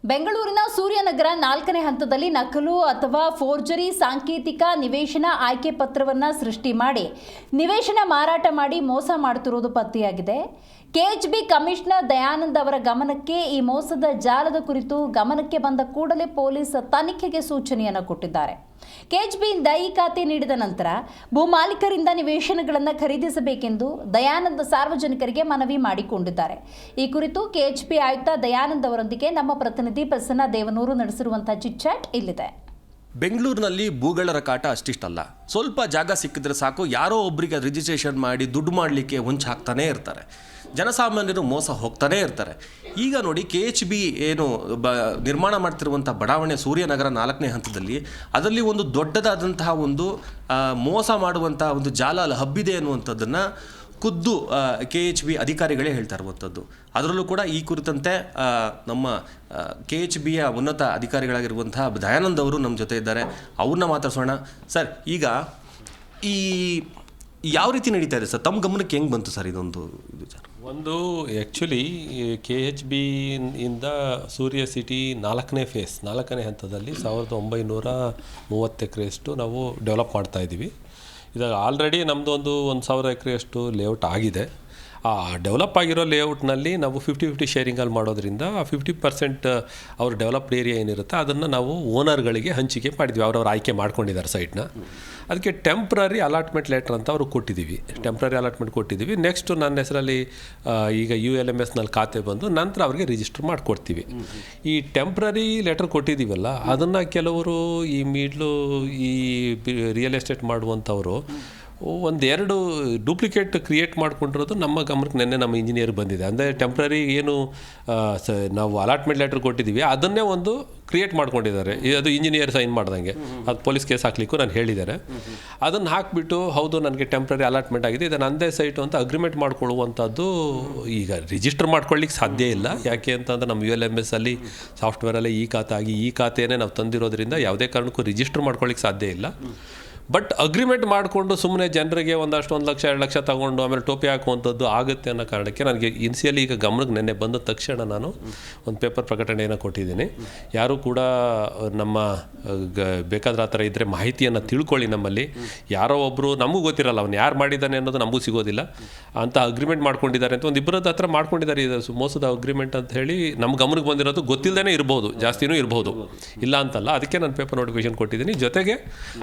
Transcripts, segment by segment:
ಬೆಂಗಳೂರಿನ ಸೂರ್ಯನಗರ 4ನೇ ಹಂತದಲ್ಲಿ ನಕಲು ಅಥವಾ ಫೋರ್ಜರಿ ಸಾಂಕೇತಿಕ ನಿವೇಶನ ಆಯ್ಕೆ ಪತ್ರವನ್ನು ಸೃಷ್ಟಿ ಮಾಡಿ ನಿವೇಶನ ಮಾರಾಟ ಮಾಡಿ ಮೋಸ ಮಾಡುತ್ತಿರುವುದು ಪತ್ತೆಯಾಗಿದೆ. ಕೆಎಚ್ಬಿ ಕಮಿಷನರ್ ದಯಾನಂದ್ ಅವರ ಗಮನಕ್ಕೆ ಈ ಮೋಸದ ಜಾಲದ ಕುರಿತು ಗಮನಕ್ಕೆ ಬಂದ ಕೂಡಲೇ ಪೊಲೀಸ್ ತನಿಖೆಗೆ ಸೂಚನೆಯನ್ನು ಕೊಟ್ಟಿದ್ದಾರೆ. ಕೆಎಚ್ಬಿಯಿಂದ ಈ ಖಾತೆ ನೀಡಿದ ನಂತರ ಭೂಮಾಲೀಕರಿಂದ ನಿವೇಶನಗಳನ್ನು ಖರೀದಿಸಬೇಕೆಂದು ದಯಾನಂದ್ ಸಾರ್ವಜನಿಕರಿಗೆ ಮನವಿ ಮಾಡಿಕೊಂಡಿದ್ದಾರೆ. ಈ ಕುರಿತು ಕೆಎಚ್ಬಿ ಆಯುಕ್ತ ದಯಾನಂದ್ ಅವರೊಂದಿಗೆ ನಮ್ಮ ಪ್ರತಿನಿಧಿ ಪ್ರಸನ್ನ ದೇವನೂರು ನಡೆಸಿರುವಂತಹ ಚಿಟ್ ಚಾಟ್ ಇಲ್ಲಿದೆ. ಬೆಂಗಳೂರಿನಲ್ಲಿ ಭೂಗಳರ ಕಾಟ ಅಷ್ಟಿಷ್ಟಲ್ಲ. ಸ್ವಲ್ಪ ಜಾಗ ಸಿಕ್ಕಿದ್ರೆ ಸಾಕು, ಯಾರೋ ಒಬ್ಬರಿಗೆ ರಿಜಿಸ್ಟ್ರೇಷನ್ ಮಾಡಿ ದುಡ್ಡು ಮಾಡಲಿಕ್ಕೆ ಹೊಂಚು ಹಾಕ್ತಾನೇ ಇರ್ತಾರೆ. ಜನಸಾಮಾನ್ಯರು ಮೋಸ ಹೋಗ್ತಾನೇ ಇರ್ತಾರೆ. ಈಗ ನೋಡಿ, KHB ಏನು ನಿರ್ಮಾಣ ಮಾಡ್ತಿರುವಂಥ ಬಡಾವಣೆ ಸೂರ್ಯನಗರ 4ನೇ ಹಂತದಲ್ಲಿ ಅದರಲ್ಲಿ ಒಂದು ದೊಡ್ಡದಾದಂತಹ ಒಂದು ಮೋಸ ಮಾಡುವಂಥ ಒಂದು ಜಾಲ ಅಲ್ಲಿ ಹಬ್ಬಿದೆ ಅನ್ನುವಂಥದ್ದನ್ನು ಖುದ್ದು KHB ಅಧಿಕಾರಿಗಳೇ ಹೇಳ್ತಾ ಇರುವಂಥದ್ದು. ಅದರಲ್ಲೂ ಕೂಡ ಈ ಕುರಿತಂತೆ ನಮ್ಮ KHBಯ ಉನ್ನತ ಅಧಿಕಾರಿಗಳಾಗಿರುವಂತಹ ದಯಾನಂದ್ ಅವರು ನಮ್ಮ ಜೊತೆ ಇದ್ದಾರೆ. ಅವ್ರನ್ನ ಮಾತಾಡ್ಸೋಣ. ಸರ್, ಈಗ ಈ ಯಾವ ರೀತಿ ನಡೀತಾ ಇದೆ ಸರ್? ತಮ್ಮ ಗಮನಕ್ಕೆ ಹೆಂಗೆ ಬಂತು ಸರ್ ಇದೊಂದು ವಿಚಾರ? ಒಂದು ಆ್ಯಕ್ಚುಲಿ KHB ಇಂದ ಸೂರ್ಯ ಸಿಟಿ 4ನೇ ಹಂತದಲ್ಲಿ 1930 ಎಕರೆಯಷ್ಟು ನಾವು ಡೆವಲಪ್ ಮಾಡ್ತಾ ಇದ್ದೀವಿ. ಇದಾಗ ಆಲ್ರೆಡಿ ನಮ್ಮದು 1,000 ಎಕರೆಯಷ್ಟು ಲೇಔಟ್ ಆಗಿದೆ. ಆ ಡೆವಲಪ್ ಆಗಿರೋ ಲೇಔಟ್ನಲ್ಲಿ ನಾವು 50-50 ಶೇರಿಂಗಲ್ಲಿ ಮಾಡೋದ್ರಿಂದ 50% ಅವ್ರ ಡೆವಲಪ್ಡ್ ಏರಿಯಾ ಏನಿರುತ್ತೆ ಅದನ್ನು ನಾವು ಓನರ್ಗಳಿಗೆ ಹಂಚಿಕೆ ಮಾಡಿದ್ವಿ. ಅವ್ರವ್ರು ಆಯ್ಕೆ ಮಾಡ್ಕೊಂಡಿದ್ದಾರೆ ಸೈಟ್ನ. ಅದಕ್ಕೆ ಟೆಂಪ್ರರಿ ಅಲಾಟ್ಮೆಂಟ್ ಲೆಟ್ರ್ ಅಂತ ಅವ್ರಿಗೆ ಕೊಟ್ಟಿದ್ದೀವಿ. ನೆಕ್ಸ್ಟು ನನ್ನ ಹೆಸರಲ್ಲಿ ಈಗ ULMSನಲ್ಲಿ ಖಾತೆ ಬಂದು ನಂತರ ಅವ್ರಿಗೆ ರಿಜಿಸ್ಟರ್ ಮಾಡಿಕೊಡ್ತೀವಿ. ಈ ಟೆಂಪ್ರರಿ ಲೆಟ್ರ್ ಕೊಟ್ಟಿದ್ದೀವಲ್ಲ, ಅದನ್ನು ಕೆಲವರು ಈ ಈ ರಿಯಲ್ ಎಸ್ಟೇಟ್ ಮಾಡುವಂಥವರು ಒಂದೆರಡು ಡೂಪ್ಲಿಕೇಟ್ ಕ್ರಿಯೇಟ್ ಮಾಡ್ಕೊಂಡಿರೋದು ನಮ್ಮ ಗಮನಕ್ಕೆ ನೆನ್ನೆ ನಮ್ಮ ಇಂಜಿನಿಯರ್ ಬಂದಿದೆ. ಅಂದರೆ ಟೆಂಪ್ರರಿ ಏನು ನಾವು ಅಲಾಟ್ಮೆಂಟ್ ಲೆಟ್ರ್ ಕೊಟ್ಟಿದ್ದೀವಿ ಅದನ್ನೇ ಒಂದು ಕ್ರಿಯೇಟ್ ಮಾಡ್ಕೊಂಡಿದ್ದಾರೆ. ಅದು ಇಂಜಿನಿಯರ್ ಸೈನ್ ಮಾಡ್ದಂಗೆ ಅದು ಪೊಲೀಸ್ ಕೇಸ್ ಹಾಕ್ಲಿಕ್ಕೂ ನಾನು ಹೇಳಿದ್ದಾರೆ. ಅದನ್ನು ಹಾಕಿಬಿಟ್ಟು ಹೌದು ನನಗೆ ಟೆಂಪ್ರರಿ ಅಲಾಟ್ಮೆಂಟ್ ಆಗಿದೆ, ಇದು ನನ್ನದೇ ಸೈಟು ಅಂತ ಅಗ್ರಿಮೆಂಟ್ ಮಾಡ್ಕೊಳ್ಳುವಂಥದ್ದು ಈಗ ರಿಜಿಸ್ಟರ್ ಮಾಡ್ಕೊಳ್ಳಿಕ್ಕೆ ಸಾಧ್ಯ ಇಲ್ಲ. ಯಾಕೆ ಅಂತಂದರೆ ನಮ್ಮ ULMS ಅಲ್ಲಿ ಸಾಫ್ಟ್ವೇರಲ್ಲಿ ಈ ಖಾತೆ ಆಗಿ ಈ ಖಾತೆಯೇ ನಾವು ತಂದಿರೋದ್ರಿಂದ ಯಾವುದೇ ಕಾರಣಕ್ಕೂ ರಿಜಿಸ್ಟರ್ ಮಾಡ್ಕೊಳ್ಳಿಕ್ಕೆ ಸಾಧ್ಯ ಇಲ್ಲ. ಬಟ್ ಅಗ್ರಿಮೆಂಟ್ ಮಾಡಿಕೊಂಡು ಸುಮ್ಮನೆ ಜನರಿಗೆ 1 ಲಕ್ಷ 2 ಲಕ್ಷ ತೊಗೊಂಡು ಆಮೇಲೆ ಟೋಪಿ ಹಾಕುವಂಥದ್ದು ಆಗುತ್ತೆ ಅನ್ನೋ ಕಾರಣಕ್ಕೆ ನನಗೆ ಇನಿಷಿಯಲಿ ಈಗ ಗಮನಕ್ಕೆ ನೆನ್ನೆ ಬಂದ ತಕ್ಷಣ ನಾನು ಒಂದು ಪೇಪರ್ ಪ್ರಕಟಣೆಯನ್ನು ಕೊಟ್ಟಿದ್ದೀನಿ. ಯಾರೂ ಕೂಡ ನಮ್ಮ ಬೇಕಾದ್ರೆ ಆ ಥರ ಇದ್ದರೆ ಮಾಹಿತಿಯನ್ನು ತಿಳ್ಕೊಳ್ಳಿ. ನಮ್ಮಲ್ಲಿ ಯಾರೋ ಒಬ್ಬರು ನಮಗೂ ಗೊತ್ತಿರಲ್ಲ, ಅವ್ನು ಯಾರು ಮಾಡಿದ್ದಾನೆ ಅನ್ನೋದು ನಮಗೂ ಸಿಗೋದಿಲ್ಲ ಅಂತ ಅಗ್ರಿಮೆಂಟ್ ಮಾಡ್ಕೊಂಡಿದ್ದಾರೆ ಅಂತ ಒಂದು ಇಬ್ಬರದ್ದು ಹತ್ರ ಮಾಡ್ಕೊಂಡಿದ್ದಾರೆ. ಇದು ಮೋಸದ ಅಗ್ರಿಮೆಂಟ್ ಅಂತ ಹೇಳಿ ನಮ್ಮ ಗಮನಕ್ಕೆ ಬಂದಿರೋದು ಗೊತ್ತಿಲ್ಲದೇ ಇರ್ಬೋದು, ಜಾಸ್ತಿನೂ ಇರ್ಬೋದು, ಇಲ್ಲ ಅಂತಲ್ಲ. ಅದಕ್ಕೆ ನಾನು ಪೇಪರ್ ನೋಟಿಫಿಕೇಶನ್ ಕೊಟ್ಟಿದ್ದೀನಿ. ಜೊತೆಗೆ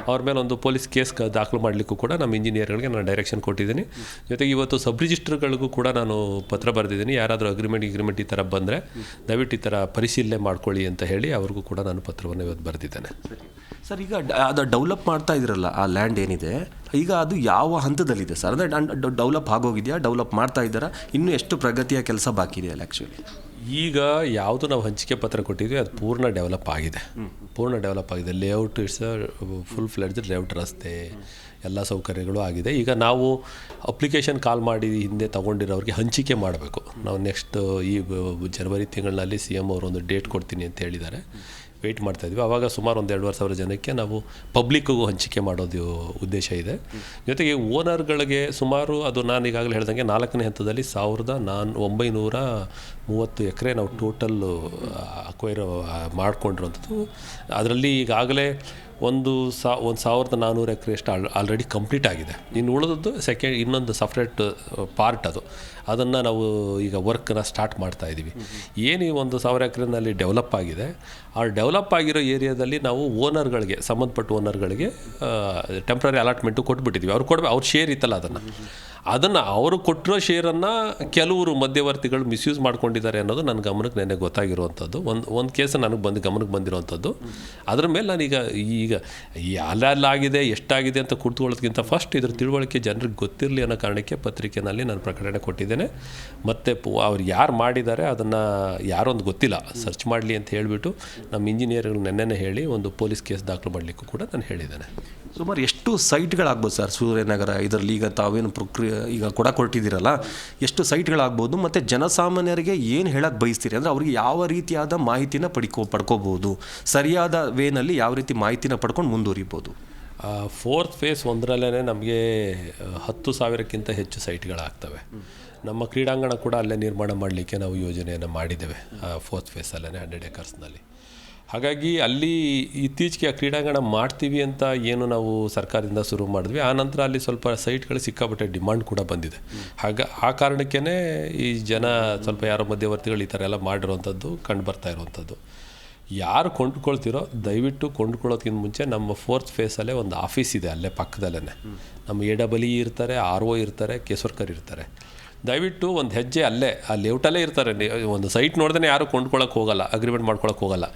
ಅವ್ರ ಮೇಲೆ ಒಂದು ಪೊಲೀಸ್ ಕೇಸ್ ದಾಖಲು ಮಾಡಲಿಕ್ಕೂ ಕೂಡ ನಮ್ಮ ಇಂಜಿನಿಯರ್ಗಳಿಗೆ ನಾನು ಡೈರೆಕ್ಷನ್ ಕೊಟ್ಟಿದ್ದೀನಿ. ಜೊತೆಗೆ ಇವತ್ತು ಸಬ್ ರಿಜಿಸ್ಟ್ರಿಗಳಿಗೂ ಕೂಡ ನಾನು ಪತ್ರ ಬರೆದಿದ್ದೀನಿ. ಯಾರಾದರೂ ಅಗ್ರಿಮೆಂಟ್ ಈ ಥರ ಬಂದರೆ ದಯವಿಟ್ಟು ಈ ಥರ ಪರಿಶೀಲನೆ ಮಾಡ್ಕೊಳ್ಳಿ ಅಂತ ಹೇಳಿ ಅವ್ರಿಗೂ ಕೂಡ ನಾನು ಪತ್ರವನ್ನು ಇವತ್ತು ಬರೆದಿದ್ದೇನೆ. ಸರ್, ಈಗ ಅದು ಡೆವಲಪ್ ಮಾಡ್ತಾ ಇದ್ರಲ್ಲ, ಆ ಲ್ಯಾಂಡ್ ಏನಿದೆ ಈಗ ಅದು ಯಾವ ಹಂತದಲ್ಲಿದೆ ಸರ್? ಅಂದರೆ ಡೆವಲಪ್ ಆಗೋಗಿದೆಯಾ, ಡೆವಲಪ್ ಮಾಡ್ತಾ ಇದ್ದಾರಾ, ಇನ್ನೂ ಎಷ್ಟು ಪ್ರಗತಿಯ ಕೆಲಸ ಬಾಕಿ ಇದೆಯಲ್ಲ? ಆ್ಯಕ್ಚುಲಿ ಈಗ ಯಾವುದು ನಾವು ಹಂಚಿಕೆ ಪತ್ರ ಕೊಟ್ಟಿದ್ವಿ ಅದು ಪೂರ್ಣ ಡೆವಲಪ್ ಆಗಿದೆ. Layout it's full fledge layout, ರಸ್ತೆ ಎಲ್ಲ ಸೌಕರ್ಯಗಳು ಆಗಿದೆ. ಈಗ ನಾವು ಅಪ್ಲಿಕೇಶನ್ ಕಾಲ್ ಮಾಡಿ ಹಿಂದೆ ತೊಗೊಂಡಿರೋರಿಗೆ ಹಂಚಿಕೆ ಮಾಡಬೇಕು. ನಾವು ನೆಕ್ಸ್ಟ್ ಈ ಜನವರಿ ತಿಂಗಳಲ್ಲಿ CM ಅವರು ಒಂದು ಡೇಟ್ ಕೊಡ್ತೀನಿ ಅಂತ ಹೇಳಿದ್ದಾರೆ. ವೆಯ್ಟ್ ಮಾಡ್ತಾಯಿದ್ವಿ. ಆವಾಗ ಸುಮಾರು 1,500 ಜನಕ್ಕೆ ನಾವು ಪಬ್ಲಿಕ್ಕಿಗೂ ಹಂಚಿಕೆ ಮಾಡೋದು ಉದ್ದೇಶ ಇದೆ. ಜೊತೆಗೆ ಓನರ್ಗಳಿಗೆ ಸುಮಾರು ಅದು ನಾನು ಈಗಾಗಲೇ ಹೇಳ್ದಂಗೆ 4ನೇ ಹಂತದಲ್ಲಿ 1930 ಎಕರೆ ನಾವು ಟೋಟಲ್ ಅಕ್ವೈರ್ ಮಾಡ್ಕೊಂಡಿರೋಂಥದ್ದು. ಅದರಲ್ಲಿ ಈಗಾಗಲೇ 1,400 ಎಕರೆಯಷ್ಟು ಆಲ್ರೆಡಿ ಕಂಪ್ಲೀಟ್ ಆಗಿದೆ. ಇನ್ನು ಉಳಿದದ್ದು ಇನ್ನೊಂದು ಸಪ್ರೇಟ್ ಪಾರ್ಟ್ ಅದನ್ನು ನಾವು ಈಗ ವರ್ಕನ್ನು ಸ್ಟಾರ್ಟ್ ಮಾಡ್ತಾಯಿದ್ದೀವಿ. ಏನು ಈ 1,000 ಎಕರೆನಲ್ಲಿ ಡೆವಲಪ್ ಆಗಿದೆ, ಆ ಡೆವಲಪ್ ಆಗಿರೋ ಏರಿಯಾದಲ್ಲಿ ನಾವು ಓನರ್ಗಳಿಗೆ, ಸಂಬಂಧಪಟ್ಟ ಓನರ್ಗಳಿಗೆ ಟೆಂಪ್ರರಿ ಅಲಾಟ್ಮೆಂಟು ಕೊಟ್ಬಿಟ್ಟಿದ್ದೀವಿ. ಅವ್ರ ಶೇರ್ ಇತ್ತಲ್ಲ ಅದನ್ನು ಅವರು ಕೊಟ್ಟಿರೋ ಶೇರನ್ನು ಕೆಲವರು ಮಧ್ಯವರ್ತಿಗಳು ಮಿಸ್ಯೂಸ್ ಮಾಡ್ಕೊಂಡಿದ್ದಾರೆ ಅನ್ನೋದು ನನ್ನ ಗಮನಕ್ಕೆ ನೆನ್ನೆ ಗೊತ್ತಾಗಿರುವಂಥದ್ದು. ಒಂದು ಕೇಸ್ ನನಗೆ ಗಮನಕ್ಕೆ ಬಂದಿರೋವಂಥದ್ದು. ಅದ್ರ ಮೇಲೆ ನಾನೀಗ ಅಲ್ಲಾಗಿದೆ ಎಷ್ಟಾಗಿದೆ ಅಂತ ಕುಳಿತುಕೊಳ್ಳೋದಕ್ಕಿಂತ ಫಸ್ಟ್ ಇದ್ರ ತಿಳುವಳಿಕೆ ಜನರಿಗೆ ಗೊತ್ತಿರಲಿ ಅನ್ನೋ ಕಾರಣಕ್ಕೆ ಪತ್ರಿಕೆಯಲ್ಲಿ ನಾನು ಪ್ರಕಟಣೆ ಕೊಟ್ಟಿದ್ದೇನೆ. ಮತ್ತು ಅವ್ರು ಯಾರು ಮಾಡಿದ್ದಾರೆ ಅದನ್ನು ಯಾರೊಂದು ಗೊತ್ತಿಲ್ಲ, ಸರ್ಚ್ ಮಾಡಲಿ ಅಂತ ಹೇಳಿಬಿಟ್ಟು ನಮ್ಮ ಇಂಜಿನಿಯರ್ಗಳು ನೆನ್ನೆನೇ ಹೇಳಿ ಒಂದು ಪೊಲೀಸ್ ಕೇಸ್ ದಾಖಲು ಮಾಡಲಿಕ್ಕೂ ಕೂಡ ನಾನು ಹೇಳಿದ್ದೇನೆ. ಸುಮಾರು ಎಷ್ಟು ಸೈಟ್ಗಳಾಗ್ಬೋದು ಸರ್ ಸೂರ್ಯನಗರ ಇದರಲ್ಲಿ? ಈಗ ತಾವೇನು ಈಗ ಕೊಟ್ಟಿದ್ದೀರಲ್ಲ, ಎಷ್ಟು ಸೈಟ್ಗಳಾಗ್ಬೋದು ಮತ್ತು ಜನಸಾಮಾನ್ಯರಿಗೆ ಏನು ಹೇಳಕ್ಕೆ ಬಯಸ್ತೀರಿ? ಅಂದರೆ ಅವ್ರಿಗೆ ಯಾವ ರೀತಿಯಾದ ಮಾಹಿತಿನ ಪಡ್ಕೋಬೋದು, ಸರಿಯಾದ ವೇನಲ್ಲಿ ಯಾವ ರೀತಿ ಮಾಹಿತಿನ ಪಡ್ಕೊಂಡು ಮುಂದುವರಿಬೋದು? 4th ಫೇಸ್ 1ರಲ್ಲೇ ನಮಗೆ 10,000ಕ್ಕಿಂತ ಹೆಚ್ಚು ಸೈಟ್ಗಳಾಗ್ತವೆ. ನಮ್ಮ ಕ್ರೀಡಾಂಗಣ ಕೂಡ ಅಲ್ಲೇ ನಿರ್ಮಾಣ ಮಾಡಲಿಕ್ಕೆ ನಾವು ಯೋಜನೆಯನ್ನು ಮಾಡಿದ್ದೇವೆ 4th ಫೇಸಲ್ಲೇ 100 acresನಲ್ಲಿ. ಹಾಗಾಗಿ ಅಲ್ಲಿ ಇತ್ತೀಚೆಗೆ ಆ ಕ್ರೀಡಾಂಗಣ ಮಾಡ್ತೀವಿ ಅಂತ ಏನು ನಾವು ಸರ್ಕಾರದಿಂದ ಶುರು ಮಾಡಿದ್ವಿ, ಆ ನಂತರ ಅಲ್ಲಿ ಸ್ವಲ್ಪ ಸೈಟ್ಗಳು ಸಿಕ್ಕಾಪಟ್ಟೆ ಡಿಮಾಂಡ್ ಕೂಡ ಬಂದಿದೆ. ಆ ಕಾರಣಕ್ಕೇ ಈ ಜನ ಸ್ವಲ್ಪ ಯಾರೋ ಮಧ್ಯವರ್ತಿಗಳು ಈ ಥರ ಎಲ್ಲ ಮಾಡಿರೋವಂಥದ್ದು ಕಂಡು ಬರ್ತಾ ಇರುವಂಥದ್ದು. ಯಾರು ಕೊಂಡ್ಕೊಳ್ತಿರೋ ದಯವಿಟ್ಟು ಕೊಂಡ್ಕೊಳ್ಳೋದಕ್ಕಿಂತ ಮುಂಚೆ ನಮ್ಮ 4th ಫೇಸಲ್ಲೇ ಒಂದು ಆಫೀಸ್ ಇದೆ ಅಲ್ಲೇ ಪಕ್ಕದಲ್ಲೇ. ನಮ್ಮ AEE ಇರ್ತಾರೆ, RO ಇರ್ತಾರೆ, ಕೇಸ್ವರ್ಕರ್ ಇರ್ತಾರೆ. ದಯವಿಟ್ಟು ಒಂದು ಹೆಜ್ಜೆ ಅಲ್ಲೇ ಆ ಲೇಔಟಲ್ಲೇ ಇರ್ತಾರೆ. ಒಂದು ಸೈಟ್ ನೋಡ್ದೇ ಯಾರು ಕೊಂಡ್ಕೊಳ್ಳೋಕೆ ಹೋಗಲ್ಲ, ಅಗ್ರಿಮೆಂಟ್ ಮಾಡ್ಕೊಳಕ್ಕೆ ಹೋಗಲ್ಲ.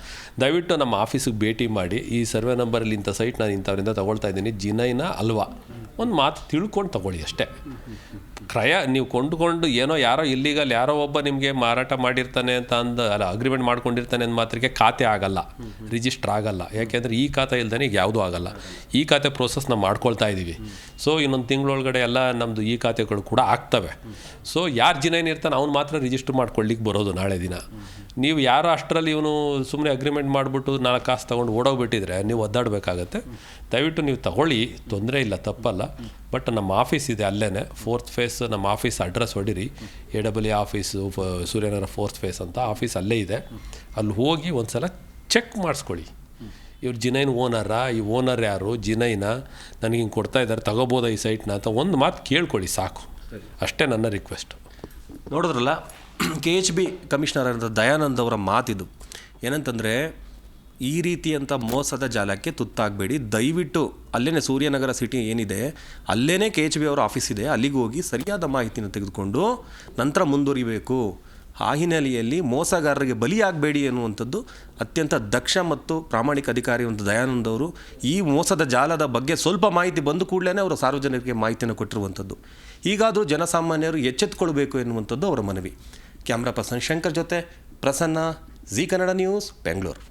ದಯವಿಟ್ಟು ನಮ್ಮ ಆಫೀಸಿಗೆ ಭೇಟಿ ಮಾಡಿ ಈ ಸರ್ವೆ ನಂಬರಲ್ಲಿ ಇಂಥ ಸೈಟ್ ನಾನು ಇಂಥವ್ರಿಂದ ತೊಗೊಳ್ತಾ ಇದ್ದೀನಿ, ಜಿನೈನ ಅಲ್ವಾ ಒಂದು ಮಾತು ತಿಳ್ಕೊಂಡು ತೊಗೊಳ್ಳಿ ಅಷ್ಟೇ. ನೀವು ಕೊಂಡುಕೊಂಡು ಏನೋ ಯಾರೋ ಇಲ್ಲಿಗಲ್ ಯಾರೋ ಒಬ್ಬ ನಿಮಗೆ ಮಾರಾಟ ಮಾಡಿರ್ತಾನೆ ಅಂತ ಅಗ್ರಿಮೆಂಟ್ ಮಾಡ್ಕೊಂಡಿರ್ತಾನೆ ಅಂದ ಮಾತ್ರಕ್ಕೆ ಖಾತೆ ಆಗಲ್ಲ, ರಿಜಿಸ್ಟರ್ ಆಗಲ್ಲ. ಯಾಕೆಂದರೆ ಈ ಖಾತೆ ಇಲ್ದೇ ಈಗ ಯಾವುದೂ ಆಗಲ್ಲ. ಈ ಖಾತೆ ಪ್ರೋಸೆಸ್ ನಾವು ಮಾಡ್ಕೊಳ್ತಾ ಇದ್ದೀವಿ. ಸೊ ಇನ್ನೊಂದು ತಿಂಗಳೊಳಗಡೆ ಎಲ್ಲ ನಮ್ಮದು ಈ ಖಾತೆಗಳು ಕೂಡ ಆಗ್ತವೆ. ಸೊ ಯಾರು ಜಿನೈನ್ ಇರ್ತಾನೆ ಅವ್ನು ಮಾತ್ರ ರಿಜಿಸ್ಟರ್ ಮಾಡ್ಕೊಳ್ಳಿಕ್ಕೆ ಬರೋದು ನಾಳೆ ದಿನ. ನೀವು ಯಾರೋ ಅಷ್ಟರಲ್ಲಿ ಇವನು ಸುಮ್ಮನೆ ಅಗ್ರಿಮೆಂಟ್ ಮಾಡಿಬಿಟ್ಟು 4 ಕಾಸು ತೊಗೊಂಡು ಓಡೋಗ್ಬಿಟ್ಟಿದ್ರೆ ನೀವು ಒದ್ದಾಡಬೇಕಾಗತ್ತೆ. ದಯವಿಟ್ಟು ನೀವು ತಗೊಳ್ಳಿ, ತೊಂದರೆ ಇಲ್ಲ, ತಪ್ಪಲ್ಲ. ಬಟ್ ನಮ್ಮ ಆಫೀಸ್ ಇದೆ ಅಲ್ಲೇ 4th ಫೇಸ್. ನಮ್ಮ ಆಫೀಸ್ ಅಡ್ರೆಸ್ ಹೊಡಿರಿ, AEE office Suryanagar 4th phase ಅಂತ ಆಫೀಸ್ ಅಲ್ಲೇ ಇದೆ. ಅಲ್ಲಿ ಹೋಗಿ ಒಂದು ಸಲ ಚೆಕ್ ಮಾಡಿಸ್ಕೊಳ್ಳಿ, ಇವ್ರು ಜಿನೈನ್ ಓನರಾ, ಈ ಓನರ್ ಯಾರು, ಜಿನೈನ ನನಗೆ ಹಿಂಗೆ ಕೊಡ್ತಾ ಇದ್ದಾರೆ, ತಗೋಬೋದಾ ಈ ಸೈಟ್ನ ಅಂತ ಒಂದು ಮಾತು ಕೇಳ್ಕೊಳ್ಳಿ ಸಾಕು. ಅಷ್ಟೇ ನನ್ನ ರಿಕ್ವೆಸ್ಟು. ನೋಡಿದ್ರಲ್ಲ, KHB ಕಮಿಷನರ್ ಆದ ದಯಾನಂದ್ ಅವರ ಮಾತಿದು. ಏನಂತಂದರೆ, ಈ ರೀತಿಯಂಥ ಮೋಸದ ಜಾಲಕ್ಕೆ ತುತ್ತಾಗಬೇಡಿ. ದಯವಿಟ್ಟು ಅಲ್ಲೇ ಸೂರ್ಯನಗರ ಸಿಟಿ ಏನಿದೆ ಅಲ್ಲೇ KHB ಅವರ ಆಫೀಸ್ ಇದೆ, ಅಲ್ಲಿಗೆ ಹೋಗಿ ಸರಿಯಾದ ಮಾಹಿತಿನ ತೆಗೆದುಕೊಂಡು ನಂತರ ಮುಂದುವರಿಬೇಕು. ಆ ಹಿನ್ನೆಲೆಯಲ್ಲಿ ಮೋಸಗಾರರಿಗೆ ಬಲಿಯಾಗಬೇಡಿ ಎನ್ನುವಂಥದ್ದು ಅತ್ಯಂತ ದಕ್ಷ ಮತ್ತು ಪ್ರಾಮಾಣಿಕ ಅಧಿಕಾರಿ ಅಂತ ದಯಾನಂದ್ ಅವರು ಈ ಮೋಸದ ಜಾಲದ ಬಗ್ಗೆ ಸ್ವಲ್ಪ ಮಾಹಿತಿ ಬಂದ ಕೂಡಲೇ ಅವರು ಸಾರ್ವಜನಿಕರಿಗೆ ಮಾಹಿತಿಯನ್ನು ಕೊಟ್ಟಿರುವಂಥದ್ದು. ಹೀಗಾದರೂ ಜನಸಾಮಾನ್ಯರು ಎಚ್ಚೆತ್ತುಕೊಳ್ಬೇಕು ಎನ್ನುವಂಥದ್ದು ಅವರ ಮನವಿ. ಕ್ಯಾಮ್ರಾ ಪರ್ಸನ್ ಶಂಕರ್ ಜೊತೆ ಪ್ರಸನ್ನ, ಜಿ ಕನ್ನಡ ನ್ಯೂಸ್, ಬೆಂಗಳೂರು.